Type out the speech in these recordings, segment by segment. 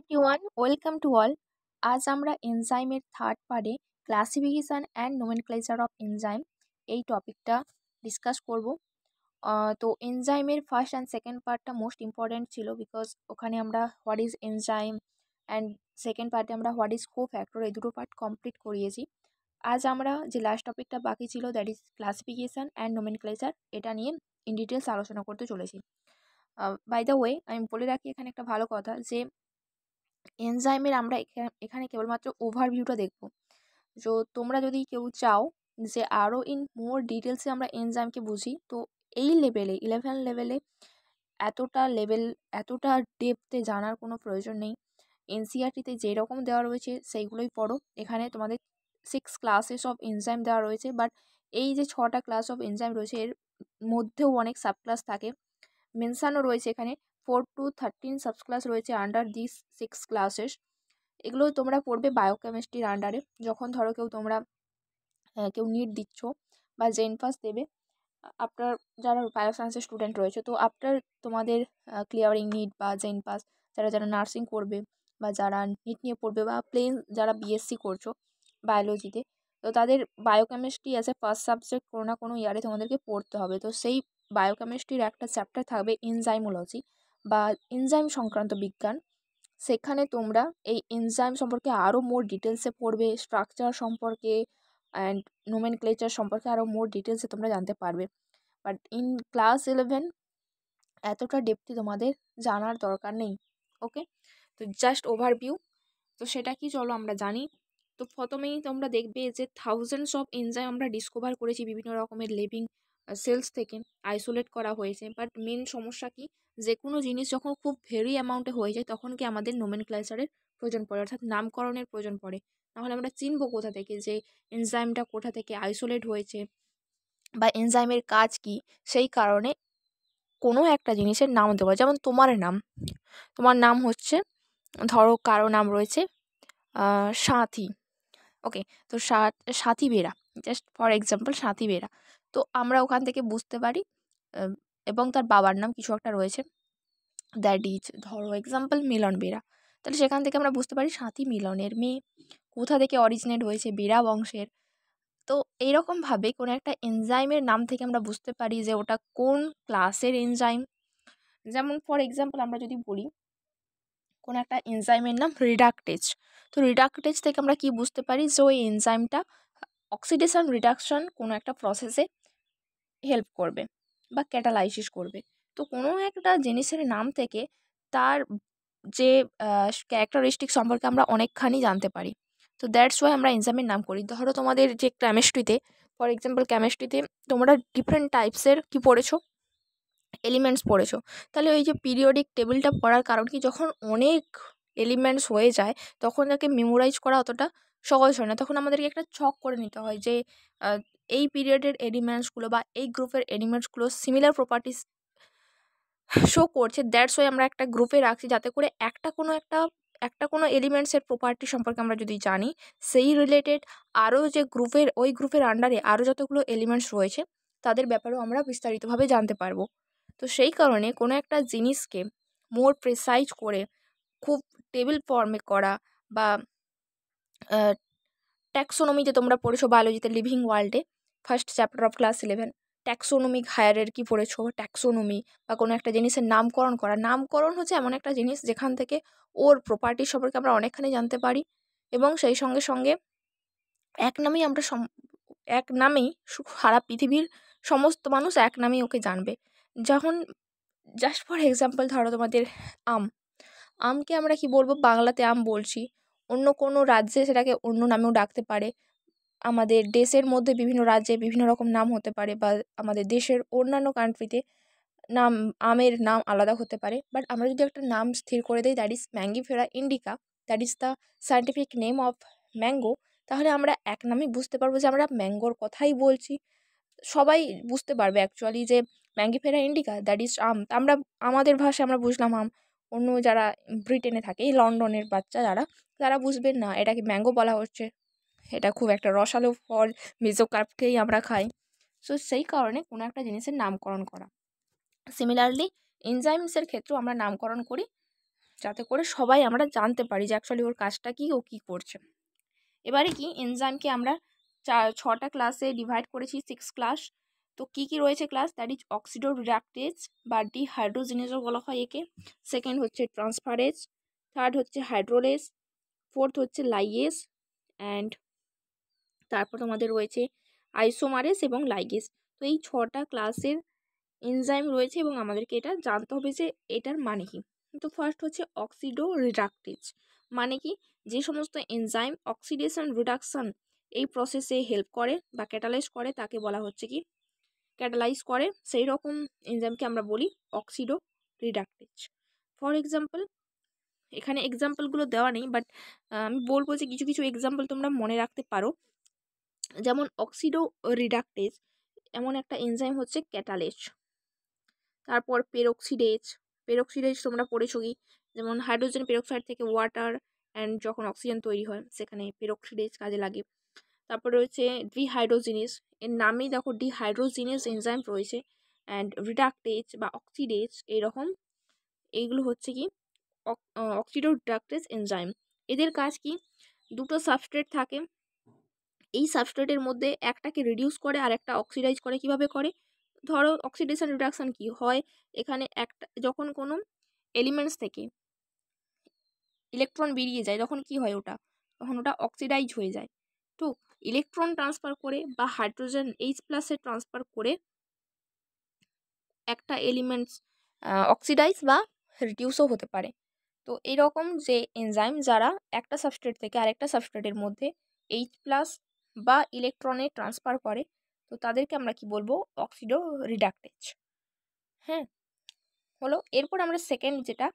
Everyone, welcome to all. আজ আমরা এনজাইমের থার্ড পার্টে classification and nomenclature of enzyme এই টপিকটা ডিসকাস করব। তো এনজাইমের ফার্স্ট অ্যান্ড সেকেন্ড পার্টটা মোস্ট ইম্পর্ট্যান্ট ছিল, বিকজ ওখানে আমরা what is enzyme and second পার্টে আমরা হোয়াট ইজ কোফ্যাক্টর এই দুটো পার্ট কমপ্লিট করিয়েছি। আজ আমরা যে লাস্ট টপিকটা বাকি ছিল, that is classification and nomenclature, এটা নিয়ে ইন ডিটেলস আলোচনা করতে চলেছি। বাই দ্য ওয়ে, আমি বলে রাখি এখানে একটা ভালো কথা, যে এনজাইমের আমরা এখানে কেবলমাত্র ওভারভিউটা দেখব। তো তোমরা যদি কেউ চাও যে আরও ইন মোর ডিটেলসে আমরা এনজাইমকে বুঝি, তো এই লেভেলে 11 লেভেলে এতটা ডেপথে জানার কোনো প্রয়োজন নেই। এনসিইআরটিতে যেরকম দেওয়া রয়েছে সেইগুলোই পড়ো। এখানে তোমাদের 6 ক্লাসেস অফ এনজাইম দেওয়া রয়েছে, বাট এই যে 6টা ক্লাস অফ এনজাইম রয়েছে এর মধ্যেও অনেক সাবক্লাস থাকে, মেনশানও রয়েছে এখানে। 4 to 13 সাবক্লাস রয়েছে আন্ডার দিস 6 ক্লাসেস। এগুলো তোমরা পড়বে বায়োকেমিস্ট্রির আন্ডারে। যখন ধরো কেউ নিট দিচ্ছ বা জেন পাস দেবে, আফটার যারা বায়োসায়েন্সের স্টুডেন্ট রয়েছে, তো আফটার তোমাদের ক্লিয়ারিং নিট বা জেন পাস, যারা নার্সিং করবে বা যারা নিট নিয়ে পড়বে বা প্লেন যারা বিএসসি করছো বায়োলজিতে, তো তাদের biochemistry as a first subject কোনো না কোনো ইয়ারে তোমাদেরকে পড়তে হবে। তো সেই বায়োকেমিস্ট্রির একটা চ্যাপ্টার থাকবে এনজাইমোলজি বা এনজাইম সংক্রান্ত বিজ্ঞান। সেখানে তোমরা এই এনজাইম সম্পর্কে আরও মোর ডিটেলসে পড়বে, স্ট্রাকচার সম্পর্কে অ্যান্ড নোমেনক্লেচার সম্পর্কে আরও মোর ডিটেলসে তোমরা জানতে পারবে। বাট ইন ক্লাস 11 এতটা ডেপথে তোমাদের জানার দরকার নেই। ওকে, তো জাস্ট ওভারভিউ। তো সেটা কি, চলো আমরা জানি। তো প্রথমেই তোমরা দেখবে যে থাউজেন্ডস অফ এনজাইম আমরা ডিসকভার করেছি বিভিন্ন রকমের লিভিং সেলস থেকে, আইসোলেট করা হয়েছে। বাট মেন সমস্যা কি, যে কোনো জিনিস যখন খুব ভেরি অ্যামাউন্টে হয়ে যায় তখন কি আমাদের নোমেনক্লেচারের প্রয়োজন পড়ে, অর্থাৎ নামকরণের প্রয়োজন পড়ে। নাহলে আমরা চিনবো কোথা থেকে যে এনজাইমটা কোথা থেকে আইসোলেট হয়েছে বা এনজাইমের কাজ কি। সেই কারণে কোনো একটা জিনিসের নাম দেওয়া, যেমন তোমার নাম হচ্ছে, ধরো কারো নাম রয়েছে সাথী। ওকে, তো সাথী বেরা, জাস্ট ফর এক্সাম্পল সাথী বেরা। তো আমরা ওখান থেকে বুঝতে পারি, এবং তার বাবার নাম কিছু একটা রয়েছে, দ্যাট ইজ ধরো এক্সাম্পল মিলন বেরা। তাহলে সেখান থেকে আমরা বুঝতে পারি সাথী মিলনের মেয়ে, কোথা থেকে অরিজিনেট হয়েছে, বেরা বংশের। তো এইরকমভাবে কোনো একটা এনজাইমের নাম থেকে আমরা বুঝতে পারি যে ওটা কোন ক্লাসের এনজাইম। যেমন ফর এক্সাম্পল আমরা যদি বলি কোনো একটা এনজাইমের নাম রিডাকটেজ, তো রিডাকটেজ থেকে আমরা কি বুঝতে পারি যে ওই এনজাইমটা অক্সিডেশন রিডাকশন কোনো একটা প্রসেসে হেল্প করবে বা ক্যাটালাইসিস করবে। তো কোনো একটা জিনিসের নাম থেকে তার যে ক্যারেক্টারিস্টিক সম্পর্কে আমরা অনেকখানি জানতে পারি। তো দ্যাটস ওয়াই আমরা এনজাইমের নাম করি। ধরো তোমাদের যে কেমিস্ট্রিতে, ফর এক্সাম্পল কেমিস্ট্রিতে তোমরা ডিফারেন্ট টাইপসের কি পড়েছো, এলিমেন্টস পড়েছো। তাহলে ওই যে পিরিয়ডিক টেবিলটা পড়ার কারণ কি, যখন অনেক এলিমেন্টস হয়ে যায় তখন তাকে মেমোরাইজ করা অতটা সহজ হয় না। তখন আমাদেরকে একটা ছক করে নিতে হয় যে এই পিরিয়ডের এলিমেন্টসগুলো বা এই গ্রুপের এলিমেন্টসগুলো সিমিলার প্রপার্টিস শো করছে। দ্যাটস ওয়াই আমরা একটা গ্রুপে রাখছি, যাতে করে একটা কোনো এলিমেন্টসের প্রপার্টি সম্পর্কে আমরা যদি জানি, সেই রিলেটেড আরও যে ওই গ্রুপের আন্ডারে আরও যতগুলো এলিমেন্টস রয়েছে তাদের ব্যাপারেও আমরা বিস্তারিতভাবে জানতে পারবো। তো সেই কারণে কোনো একটা জিনিসকে মোর প্রিসাইজ করে খুব টেবিল ফর্মে করা, বা ট্যাক্সোনমিতে তোমরা পড়েছো বায়োলজিতে, লিভিং ওয়ার্ল্ডে first chapter of class 11 taxonomic hierarchy পড়েছো। ট্যাক্সোনমি বা কোনো একটা জিনিসের নামকরণ হচ্ছে এমন একটা জিনিস যেখান থেকে ওর প্রপার্টি সম্পর্কে আমরা অনেকখানি জানতে পারি, এবং সেই সঙ্গে সঙ্গে এক নামেই সারা পৃথিবীর সমস্ত মানুষ এক নামেই ওকে জানবে। যখন জাস্ট ফর এক্সাম্পল ধরো তোমাদের আমকে আমরা কি বলবো, বাংলাতে আম বলছি, অন্য কোনো রাজ্যে সেটাকে অন্য নামেও ডাকতে পারে। আমাদের দেশের মধ্যে বিভিন্ন রাজ্যে বিভিন্ন রকম নাম হতে পারে, বা আমাদের দেশের অন্যান্য কান্ট্রিতে আমের নাম আলাদা হতে পারে। বাট আমরা যদি একটা নাম স্থির করে দিই, that is Mangifera indica, that is the scientific name of mango, তাহলে আমরা এক নামেই বুঝতে পারবো যে আমরা ম্যাঙ্গোর কথাই বলছি। সবাই বুঝতে পারবে অ্যাকচুয়ালি যে ম্যাঙ্গিফেরা ইন্ডিকা দ্যাট ইজ আম। আমরা আমাদের ভাষায় আমরা বুঝলাম আম, অন্য যারা ব্রিটেনে থাকে, এই লন্ডনের বাচ্চা তারা বুঝবেন না এটাকে ম্যাঙ্গো বলা হচ্ছে, এটা খুব একটা রসালো ফল, মেজোকার্পকেই আমরা খাই। সো সেই কারণে কোনো একটা জিনিসের নামকরণ করা। সিমিলারলি এনজাইমসের ক্ষেত্রেও আমরা নামকরণ করি, যাতে করে সবাই আমরা জানতে পারি যে অ্যাকচুয়ালি ওর কাজটা কী, ও কী করছে। এবারে কি এনজাইমকে আমরা 6টা ক্লাসে ডিভাইড করেছি, 6 ক্লাস। তো কী কী রয়েছে ক্লাস, দ্যাট ইজ অক্সিডো রিডাকটেজ বা ডিহাইড্রোজেনেজও বলা হয় একে। সেকেন্ড হচ্ছে ট্রান্সফারেজ, থার্ড হচ্ছে হাইড্রোলেজ, ফোর্থ হচ্ছে লাইগেজ, অ্যান্ড তারপর তোমাদের রয়েছে আইসোমারেজ এবং লাইগেজ। তো এই 6টা ক্লাসের এনজাইম রয়েছে এবং আমাদেরকে এটা জানতে হবে যে এটার মানে কি। তো ফার্স্ট হচ্ছে অক্সিডো রিডাকটেজ, মানে কি, যে সমস্ত এনজাইম অক্সিডেশন রিডাকশন এই প্রসেসে হেল্প করে বা ক্যাটালাইজ করে তাকে বলা হচ্ছে কি, ক্যাটালাইজ করে, সেই রকম এনজাইমকে আমরা বলি অক্সিডো রিডাকটেজ। ফর এক্সাম্পল, এখানে এক্সাম্পলগুলো দেওয়া নেই, বাট আমি বলবো যে কিছু কিছু এক্সাম্পল তোমরা মনে রাখতে পারো। যেমন অক্সিডো রিডাকটেজ এমন একটা এনজাইম হচ্ছে ক্যাটালেজ। তারপর পেরক্সিডেজ তোমরা পড়েছো কি, যেমন হাইড্রোজেন পেরক্সাইড থেকে ওয়াটার অ্যান্ড যখন অক্সিজেন তৈরি হয় সেখানে পেরক্সিডেজ কাজে লাগে। তারপর রয়েছে ডিহাইড্রোজিনেজ, এর নামেই দেখো ডিহাইড্রোজিনেজ এনজাইম রয়েছে, অ্যান্ড রিডাকটেজ বা অক্সিডেজ এইরকম, এইগুলো হচ্ছে কি অক্সিডো রিডাকটেজ এনজাইম। এদের কাজ কি, দুটো সাবস্ট্রেট থাকে, এই সাবস্ট্রেটের মধ্যে একটাকে রিডিউস করে আর একটা অক্সিডাইজ করে। কিভাবে করে, ধরো অক্সিডেশন রিডাকশন কি হয়, এখানে একটা যখন কোনো এলিমেন্টস থেকে ইলেকট্রন বেরিয়ে যায় তখন কি হয়, তখন ওটা অক্সিডাইজ হয়ে যায়। তো ইলেকট্রন ট্রান্সফার করে বা হাইড্রোজেন H+ ট্রান্সফার করে একটা এলিমেন্টস অক্সিডাইজ বা রিডিউসও হতে পারে। তো এইরকম যে এনজাইম যারা একটা সাবস্ট্রেট থেকে আরেকটা সাবস্ট্রেটের মধ্যে H+ বা ইলেকট্রনে ট্রান্সফার করে, তো তাদেরকে আমরা কি বলবো, অক্সিডো রিডাকটেজ। হ্যাঁ, হলো। এরপর আমরা সেকেন্ড যেটা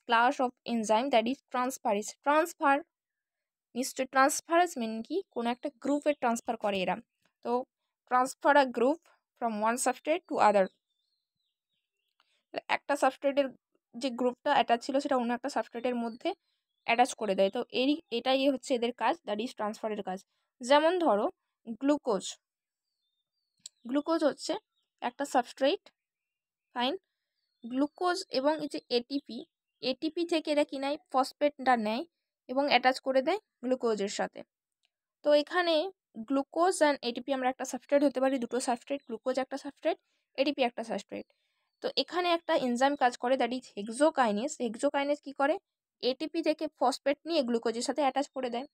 class of enzyme, that is transferase. নিশ্চয় ট্রান্সফারেজ মিন কি, কোনো একটা গ্রুপের ট্রান্সফার করে এরা। তো transfer a group from one substrate to other, একটা সাবস্ট্রেটের যে গ্রুপটা অ্যাটাচ ছিল সেটা অন্য একটা সাবস্ট্রেটের মধ্যে অ্যাটাচ করে দেয়। তো এটাই হচ্ছে এদের কাজ, দ্যাট ইজ ট্রান্সফারের কাজ। যেমন ধরো গ্লুকোজ হচ্ছে একটা সাবস্ট্রেট, ফাইন। গ্লুকোজ এবং এই যে এটিপি থেকে এরা কি নেয়, ফসফেটটা নেয় এবং অ্যাটাচ করে দেয় গ্লুকোজের সাথে। তো এখানে গ্লুকোজ অ্যান্ড এটিপি আমরা একটা সাবস্ট্রেট হতে পারি, দুটো সাবস্ট্রেট, গ্লুকোজ একটা সাবস্ট্রেট, এটিপি একটা সাবস্ট্রেট। তো এখানে একটা এনজাইম কাজ করে, দ্যাট ইজ হেক্সোকাইনেজ কি করে, এটিপি থেকে ফসফেট নিয়ে গ্লুকোজের সাথে অ্যাটাচ করে দেয়।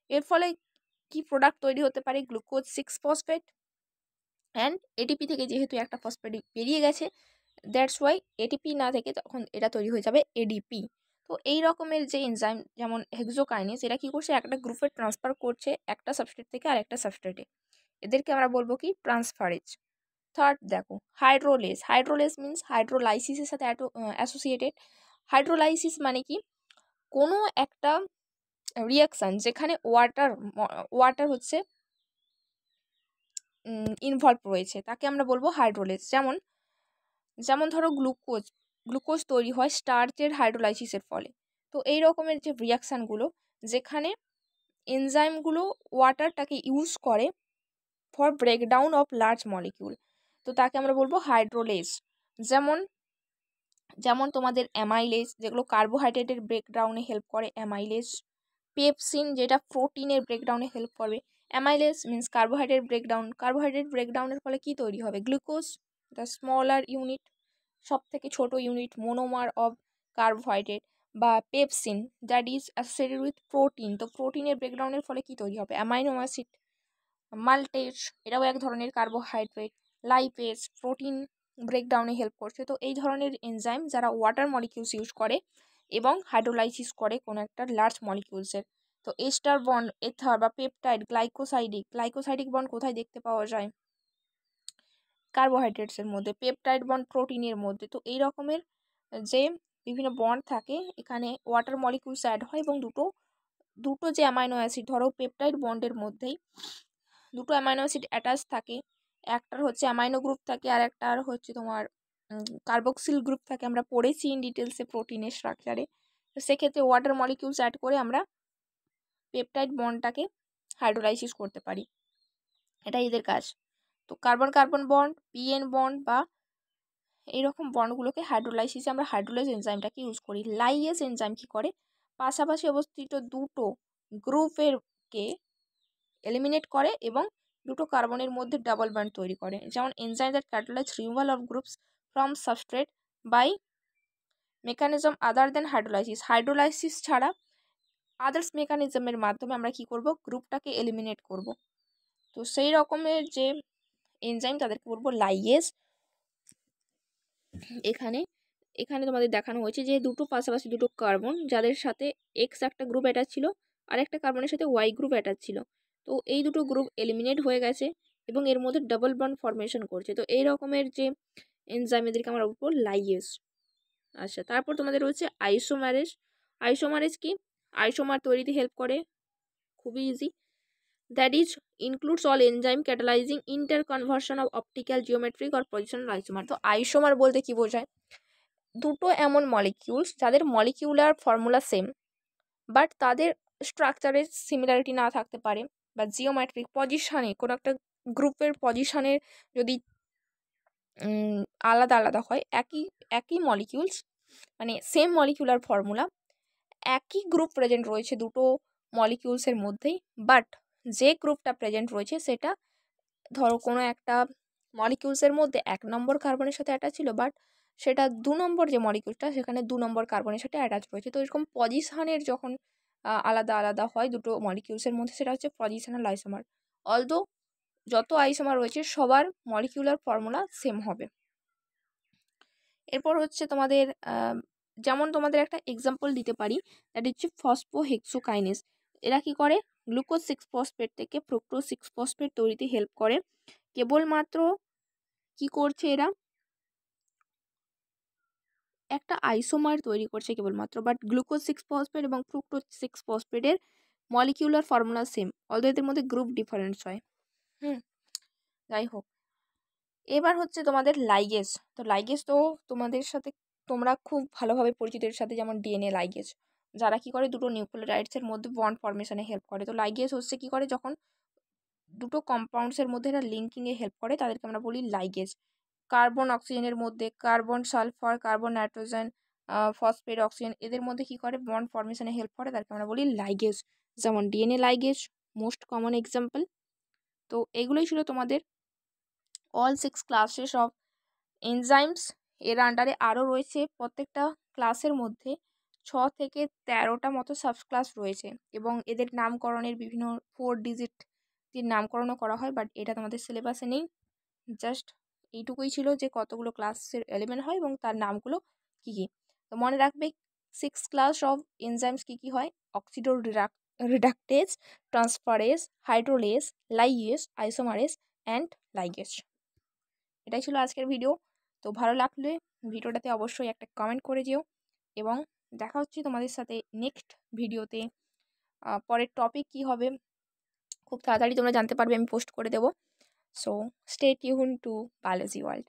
এর ফলে কি প্রোডাক্ট তৈরি হতে পারে, গ্লুকোজ 6-ফসফেট, অ্যান্ড এটিপি থেকে যেহেতু একটা ফসফেট বেরিয়ে গেছে, দ্যাটস ওয়াই এটিপি না থেকে তখন এটা তৈরি হয়ে যাবে এডিপি। তো এই রকমের যে এনজাইম যেমন হেক্সোকাইনেজ, এরা কি করছে, একটা গ্রুপে ট্রান্সফার করছে একটা সাবস্ট্রেট থেকে আরেকটা সাবস্ট্রেটে, এদেরকে আমরা বলবো কি, ট্রান্সফারেজ। থার্ড দেখো হাইড্রোলেজ মিন্স হাইড্রোলাইসিসের সাথে অ্যাসোসিয়েটেড। হাইড্রোলাইসিস মানে কি, কোনো একটা রিয়াকশান যেখানে ওয়াটার হচ্ছে ইনভলভ রয়েছে তাকে আমরা বলবো হাইড্রোলেজ। যেমন ধরো গ্লুকোজ তৈরি হয় স্টার্চের হাইড্রোলাইসিসের ফলে। তো এই রকমের যে রিয়াকশানগুলো যেখানে এনজাইমগুলো ওয়াটারটাকে ইউজ করে for breakdown of large molecule, তো তাকে আমরা বলবো হাইড্রোলেজ। যেমন তোমাদের অ্যামাইলেজ, যেগুলো কার্বোহাইড্রেটের ব্রেকডাউনে হেল্প করে, অ্যামাইলেজ। পেপসিন, যেটা প্রোটিনের ব্রেকডাউনে হেল্প করবে। অ্যামাইলেজ মিন্স কার্বোহাইড্রেট ব্রেকডাউনের ফলে কি তৈরি হবে, গ্লুকোজ, দ্য স্মলার ইউনিট, সব থেকে ছোট ইউনিট, মোনোমার অফ কার্বোহাইড্রেট, বা pepsin that is associated with protein. তো প্রোটিনের ব্রেকডাউনের ফলে কি তৈরি হবে, অ্যামাইনো অ্যাসিড। মাল্টেজ, এটাও এক ধরনের কার্বোহাইড্রেট। লাইপেজ, প্রোটিন ব্রেকডাউনে হেল্প করছে। তো এই ধরনের এনজাইম যারা ওয়াটার মলিকিউলস ইউজ করে এবং হাইড্রোলাইসিস করে কোনো একটা লার্জ মলিকিউলসের। তো এস্টার বন্ড, এথার বা পেপটাইড, গ্লাইকোসাইডিক বন্ড কোথায় দেখতে পাওয়া যায়, কার্বোহাইড্রেটসের মধ্যে। পেপটাইড বন্ড প্রোটিনের মধ্যে। তো এই রকমের যে বিভিন্ন বন্ড থাকে এখানে ওয়াটার মলিকিউলস অ্যাড হয়, এবং দুটো যে অ্যামাইনো অ্যাসিড, ধরো পেপটাইড বন্ডের মধ্যেই দুটো অ্যামাইনো অ্যাসিড অ্যাটাচ থাকে, একটার হচ্ছে অ্যামাইনো গ্রুপ থাকে আর একটার হচ্ছে তোমার কার্বক্সিল গ্রুপ থাকে, আমরা পড়েছি ইন ডিটেলসে প্রোটিনের স্ট্রাকচারে। তো সেক্ষেত্রে ওয়াটার মলিকিউলস অ্যাড করে আমরা পেপটাইড বন্ডটাকে হাইড্রোলাইসিস করতে পারি, এটাই এদের কাজ। তো carbon carbon bond, PN bond বা এইরকম বন্ডগুলোকে হাইড্রোলাইসিসে আমরা হাইড্রোলাইজ এনজাইমটাকে ইউজ করি। লাইগেজ এনজাইম কী করে, পাশাপাশি অবস্থিত দুটো গ্রুপেরকে এলিমিনেট করে এবং দুটো কার্বনের মধ্যে ডাবল বন্ড তৈরি করে। যেমন enzyme that catalyse removal of groups from substrate by mechanism other than hydrolysis. Hydrolysis ছাড়া আদার্স মেকানিজমের মাধ্যমে আমরা কি করব, গ্রুপটাকে এলিমিনেট করব। তো সেই রকমের যে এনজাইম তাদেরকে বলবো লাইগেজ। এখানে তোমাদের দেখানো হয়েছে যে দুটো পাশাপাশি দুটো কার্বন যাদের সাথে এক্স একটা গ্রুপ অ্যাটাচ ছিল আর একটা কার্বনের সাথে ওয়াই গ্রুপ অ্যাটাচ ছিল, তো এই দুটো গ্রুপ এলিমিনেট হয়ে গেছে এবং এর মধ্যে ডাবল বন্ড ফরমেশন করছে। তো এই রকমের যে এনজাইম এদেরকে আমরা বলবো লাইগেজ। আচ্ছা, তারপর তোমাদের রয়েছে আইসোমারেজ। আইসোমারেজ কি, আইসোমার তৈরিতে হেল্প করে, খুবই easy. That is includes all enzyme catalyzing interconversion of optical geometric or positional isomer. তো আইসোমার বলতে কি বোঝায়, দুটো এমন মলিকিউলস যাদের মলিকিউলার ফর্মুলা সেম বাট তাদের স্ট্রাকচারের সিমিলারিটি না থাকতে পারে, বা জিওমেট্রিক পজিশানে কোনো একটা গ্রুপের পজিশানের যদি আলাদা আলাদা হয়, একই মলিকিউলস মানে সেম মলিকিউলার ফর্মুলা, একই গ্রুপ প্রেজেন্ট রয়েছে দুটো মলিকিউলসের মধ্যেই, বাট যে গ্রুপটা প্রেজেন্ট রয়েছে সেটা ধরো কোনো একটা মলিকিউলসের মধ্যে 1 নম্বর কার্বনের সাথে অ্যাটাচ ছিল, বাট সেটা 2 নম্বর যে মলিকিউলটা সেখানে 2 নম্বর কার্বনের সাথে অ্যাটাচ রয়েছে। তো এরকম পজিশনের যখন আলাদা আলাদা হয় দুটো মলিকিউলসের মধ্যে, সেটা হচ্ছে পজিশনাল আইসোমার। অলদো যত আইসোমার রয়েছে সবার মলিকিউলার ফর্মুলা সেম হবে। এরপর হচ্ছে তোমাদের যেমন তোমাদের একটা এক্সাম্পল দিতে পারি, দ্যাট হচ্ছে ফসফোহেক্সোকাইনেজ। এরা কি করে, গ্লুকোজ 6-ফসফেট থেকে ফ্রুক্টোজ 6-ফসফেট তৈরিতে হেল্প করে। কেবলমাত্র কি করছে, এরা একটা আইসোমার তৈরি করছে কেবলমাত্র, বাট গ্লুকোজ 6-ফসফেট এবং ফ্রুক্টোজ 6-ফসফেটের মলিকিউলার ফর্মুলা সেম, অলদো এদের মধ্যে গ্রুপ ডিফারেন্স হয়। যাই হোক, এবার হচ্ছে তোমাদের লাইগেজ। তো লাইগেজ তো তোমাদের সাথে তোমরা খুব ভালোভাবে পরিচিত এর সাথে, যেমন ডিএনএ লাইগেজ, যারা কি করে দুটো নিউক্লিওটাইডসের মধ্যে বন্ড ফরমেশনে হেল্প করে। তো লাইগেজ হচ্ছে কি করে, যখন দুটো কম্পাউন্ডসের মধ্যে এরা লিঙ্কিংয়ে হেল্প করে তাদেরকে আমরা বলি লাইগেজ। কার্বন অক্সিজেনের মধ্যে carbon sulphur, carbon nitrogen, phosphate oxygen, এদের মধ্যে কি করে বন্ড ফরমেশনে হেল্প করে, তাদেরকে আমরা বলি লাইগেজ। যেমন DNA ligase most common example. তো এগুলোই ছিল তোমাদের অল 6 ক্লাসেস অফ এনজাইমস। এর আন্ডারে আরও রয়েছে প্রত্যেকটা ক্লাসের মধ্যে 6 থেকে 13টা মতো সাবক্লাস রয়েছে এবং এদের নামকরণের বিভিন্ন 4 ডিজিট দিয়ে নামকরণও করা হয়, বাট এটা তোমাদের সিলেবাসে নেই। জাস্ট এইটুকুই ছিল যে কতগুলো ক্লাসের এলিমেন্ট হয় এবং তার নামগুলো কী কী। তো মনে রাখবে 6 ক্লাস অফ এনজাইমস কী কী হয়, oxidoreductase, transferase, hydrolase, ligase, isomerase and ligase. এটাই ছিল আজকের ভিডিও। তো ভালো লাগলে ভিডিওটাতে অবশ্যই একটা কমেন্ট করে যেও এবং দেখা হচ্ছে তোমাদের সাথে নেক্সট ভিডিওতে। পরের টপিক কী হবে খুব তাড়াতাড়ি তোমরা জানতে পারবে, আমি পোস্ট করে দেবো। So stay tune two biology world.